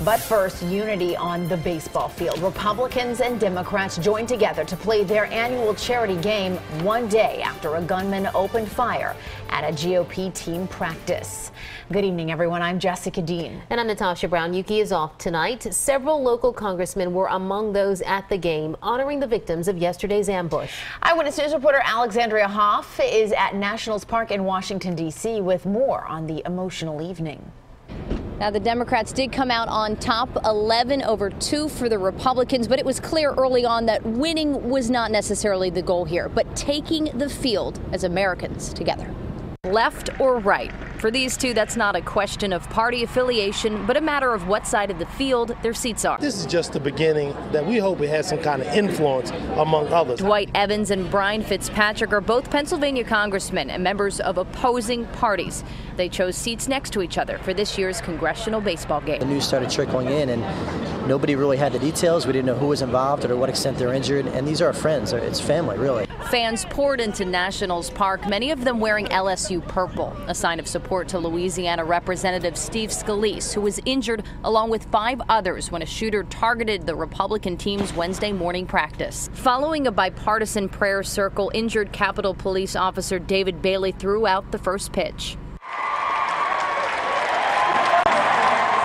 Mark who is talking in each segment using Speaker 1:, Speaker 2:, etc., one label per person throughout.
Speaker 1: But first, unity on the baseball field. Republicans and Democrats joined together to play their annual charity game one day after a gunman opened fire at a GOP team practice. Good evening, everyone. I'm Jessica Dean.
Speaker 2: And I'm Natasha Brown. Yuki is off tonight. Several local congressmen were among those at the game, honoring the victims of yesterday's ambush.
Speaker 1: Eyewitness News reporter Alexandria Hoff is at Nationals Park in Washington, D.C. with more on the emotional evening.
Speaker 3: Now, the Democrats did come out on top, 11-2 for the Republicans, but it was clear early on that winning was not necessarily the goal here, but taking the field as Americans together. Left or right? For these two, that's not a question of party affiliation, but a matter of what side of the field their seats are.
Speaker 4: This is just the beginning that we hope it has some kind of influence among others.
Speaker 3: Dwight Evans and Brian Fitzpatrick are both Pennsylvania congressmen and members of opposing parties. They chose seats next to each other for this year's congressional baseball game.
Speaker 5: The news started trickling in, and nobody really had the details. We didn't know who was involved or to what extent they're injured, and these are our friends. It's family, really.
Speaker 3: Fans poured into Nationals Park, many of them wearing LSU purple, a sign of support to Louisiana Representative Steve Scalise, who was injured along with 5 others when a shooter targeted the Republican team's Wednesday morning practice. Following a bipartisan prayer circle, injured Capitol Police Officer David Bailey threw out the first pitch.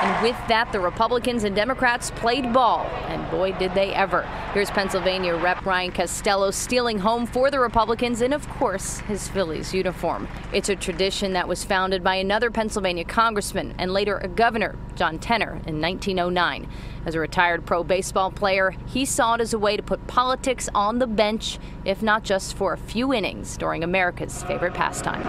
Speaker 3: And with that, the Republicans and Democrats played ball, and boy, did they ever. Here's Pennsylvania Rep. Ryan Costello stealing home for the Republicans in, of course, his Phillies uniform. It's a tradition that was founded by another Pennsylvania congressman and later a governor, John Tenner, in 1909. As a retired pro baseball player, he saw it as a way to put politics on the bench, if not just for a few innings during America's favorite pastime.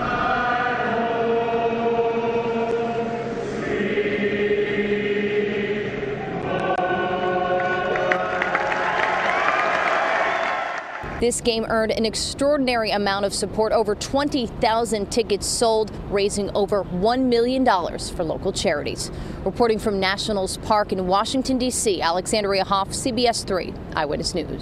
Speaker 3: This game earned an extraordinary amount of support, over 20,000 tickets sold, raising over $1 million for local charities. Reporting from Nationals Park in Washington, D.C., Alexandria Hoff, CBS 3 Eyewitness News.